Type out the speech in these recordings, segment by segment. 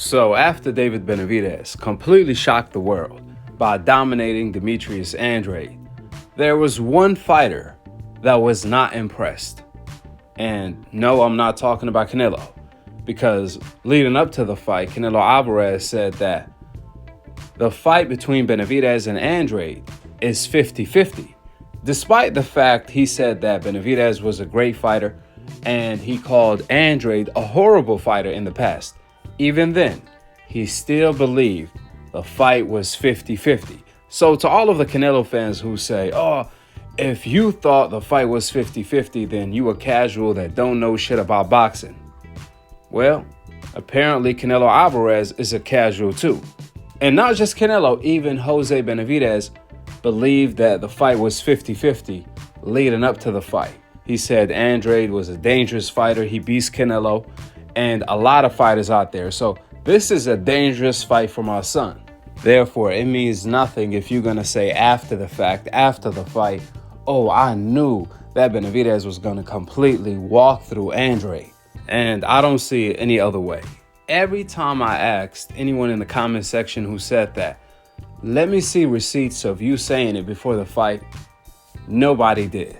So after David Benavidez completely shocked the world by dominating Demetrius Andrade, there was one fighter that was not impressed. And no, I'm not talking about Canelo, because leading up to the fight, Canelo Alvarez said that the fight between Benavidez and Andrade is 50-50, despite the fact he said that Benavidez was a great fighter and he called Andrade a horrible fighter in the past. Even then, he still believed the fight was 50-50. So to all of the Canelo fans who say, oh, if you thought the fight was 50-50, then you a casual that don't know shit about boxing. Well, apparently Canelo Alvarez is a casual too. And not just Canelo, even Jose Benavidez believed that the fight was 50-50 leading up to the fight. He said Andrade was a dangerous fighter. He beats Canelo and a lot of fighters out there. So this is a dangerous fight for my son. Therefore, it means nothing if you're going to say after the fact, after the fight, oh, I knew that Benavidez was going to completely walk through Andrade. And I don't see it any other way. Every time I asked anyone in the comment section who said that, let me see receipts of you saying it before the fight, nobody did.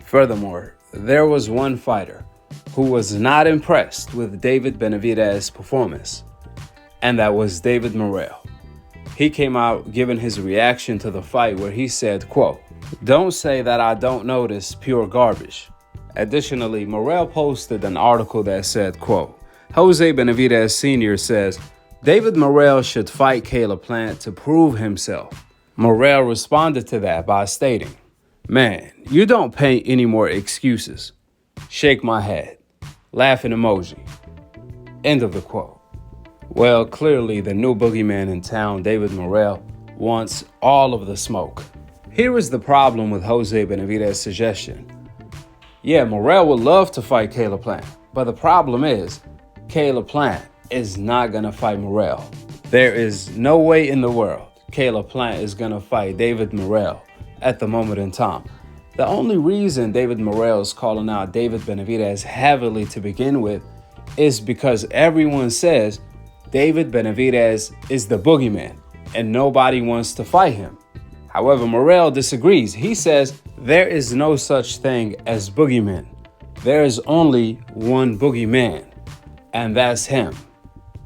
Furthermore, there was one fighter who was not impressed with David Benavidez's performance, and that was David Morrell. He came out giving his reaction to the fight where he said, quote, "Don't say that I don't notice pure garbage." Additionally, Morrell posted an article that said, quote, "Jose Benavidez Sr. says David Morrell should fight Caleb Plant to prove himself." Morrell responded to that by stating, "Man, you don't paint any more excuses." Shake my head. Laughing emoji. End of the quote. Well, clearly the new boogeyman in town, David Morrell, wants all of the smoke. Here is the problem with Jose Benavidez's suggestion. Yeah, Morrell would love to fight Caleb Plant, but the problem is Caleb Plant is not going to fight Morrell. There is no way in the world Caleb Plant is going to fight David Morrell at the moment in time. The only reason David Morrell is calling out David Benavidez heavily to begin with is because everyone says David Benavidez is the boogeyman and nobody wants to fight him. However, Morrell disagrees. He says there is no such thing as boogeymen. There is only one boogeyman, and that's him,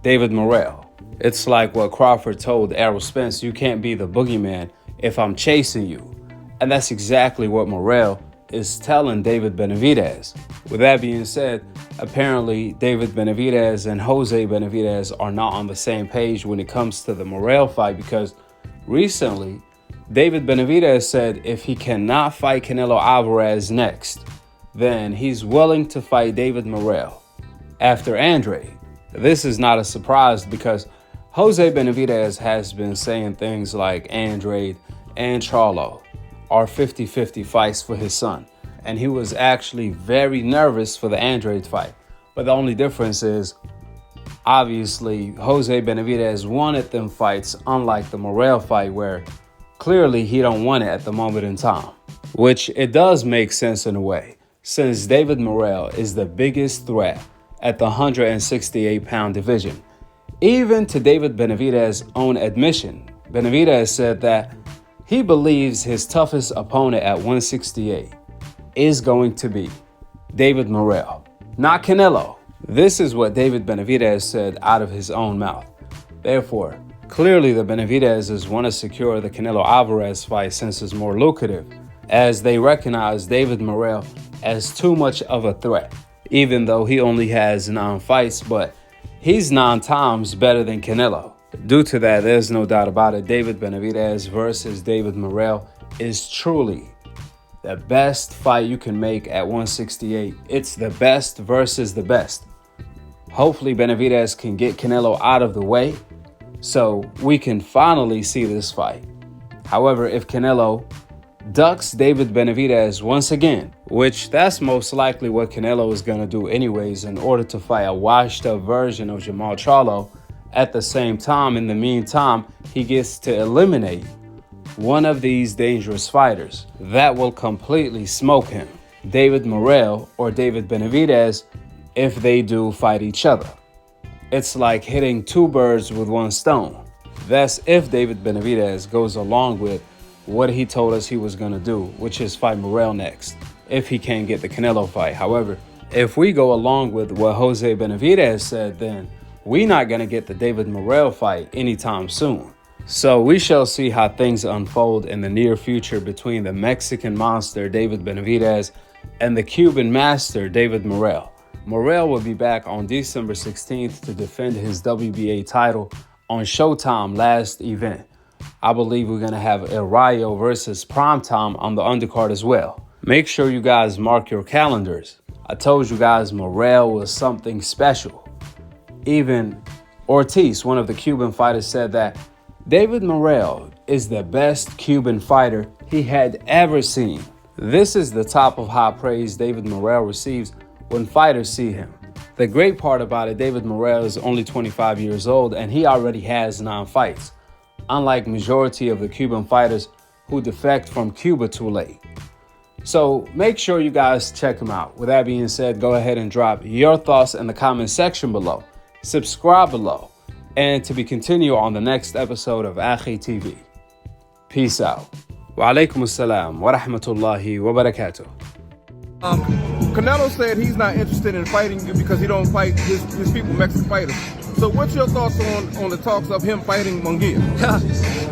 David Morrell. It's like what Crawford told Errol Spence, you can't be the boogeyman if I'm chasing you. And that's exactly what Morrell is telling David Benavidez. With that being said, apparently David Benavidez and Jose Benavidez are not on the same page when it comes to the Morrell fight, because recently David Benavidez said if he cannot fight Canelo Alvarez next, then he's willing to fight David Morrell after Andrade. This is not a surprise because Jose Benavidez has been saying things like Andrade and Charlo are 50-50 fights for his son. And he was actually very nervous for the Andrade fight. But the only difference is, obviously, Jose Benavidez wanted them fights, unlike the Morrell fight where clearly he don't want it at the moment in time. Which it does make sense in a way, since David Morrell is the biggest threat at the 168-pound division. Even to David Benavidez's own admission, Benavidez said that he believes his toughest opponent at 168 is going to be David Morrell, not Canelo. This is what David Benavidez said out of his own mouth. Therefore, clearly the Benavidezes want to secure the Canelo Alvarez fight since it's more lucrative, as they recognize David Morrell as too much of a threat. Even though he only has 9 fights, but he's 9 times better than Canelo. Due to that, there's no doubt about it, David Benavidez versus David Morrell is truly the best fight you can make at 168. It's the best versus the best. Hopefully Benavidez can get Canelo out of the way so we can finally see this fight. However, if Canelo ducks David Benavidez once again, which that's most likely what Canelo is going to do anyways in order to fight a washed up version of Jamal Charlo, at the same time, in the meantime, he gets to eliminate one of these dangerous fighters that will completely smoke him, David Morrell or David Benavidez, if they do fight each other. It's like hitting two birds with one stone. That's if David Benavidez goes along with what he told us he was going to do, which is fight Morrell next, if he can't get the Canelo fight. However, if we go along with what Jose Benavidez said, then we're not going to get the David Morrell fight anytime soon. So we shall see how things unfold in the near future between the Mexican monster David Benavidez and the Cuban master David Morrell. Morrell will be back on December 16th to defend his WBA title on Showtime last event. I believe we're going to have El Rayo versus Primetime on the undercard as well. Make sure you guys mark your calendars. I told you guys Morrell was something special. Even Ortiz, one of the Cuban fighters, said that David Morrell is the best Cuban fighter he had ever seen. This is the top of high praise David Morrell receives when fighters see him. The great part about it, David Morrell is only 25 years old and he already has 9 fights, unlike majority of the Cuban fighters who defect from Cuba too late. So make sure you guys check him out. With that being said, go ahead and drop your thoughts in the comment section below. Subscribe below. And to be continued on the next episode of Akhi TV. Peace out. Wa alaikum assalam wa rahmatullahi wa barakatuh. Canelo said he's not interested in fighting you because he don't fight his people, Mexican fighters. So what's your thoughts on the talks of him fighting Munguia?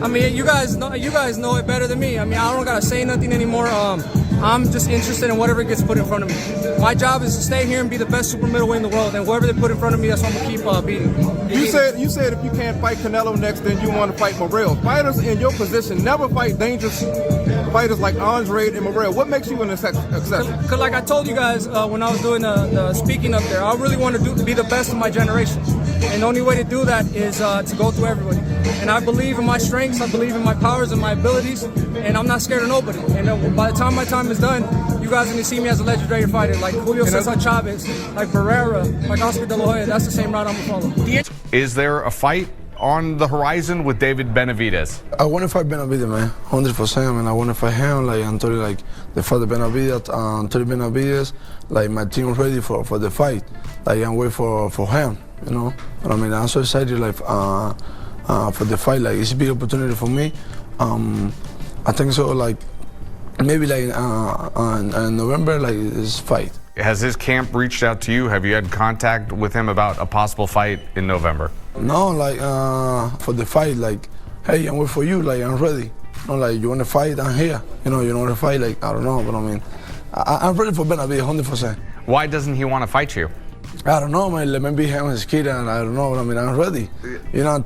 I mean, you guys know it better than me. I mean, I don't gotta say nothing anymore. I'm just interested in whatever gets put in front of me. My job is to stay here and be the best super middleweight in the world, and whoever they put in front of me, that's what I'm gonna keep beating. You said if you can't fight Canelo next, then you want to fight Morrell. Fighters in your position never fight dangerous fighters like Andrade and Morrell. What makes you an exception? Because like I told you guys when I was doing the speaking up there, I really want to be the best of my generation. And the only way to do that is to go through everybody. And I believe in my strengths, I believe in my powers and my abilities, and I'm not scared of nobody. And by the time my time is done, you guys are going to see me as a legendary fighter, like Julio Cesar Chavez, like Barrera, like Oscar De La Hoya. That's the same route I'm going to follow. Is there a fight on the horizon with David Benavidez? I want to fight Benavidez, man, 100%, man. I want to fight him, like Anthony, like the fight Benavidez, Anthony Benavidez, like my team ready for the fight. Like I'm waiting for him, you know. But I mean, I'm so excited, like for the fight. Like it's a big opportunity for me. I think so, like maybe like in November, like this fight. Has his camp reached out to you? Have you had contact with him about a possible fight in November? No, like for the fight, like, hey, I'm waiting for you, like I'm ready. You know, like you want to fight, I'm here. You know, you want to fight, like I don't know, but I mean, I'm ready for Benavidez, 100%. Why doesn't he want to fight you? I don't know, man. Let me be him as a kid, and I don't know, but I mean, I'm ready. You know,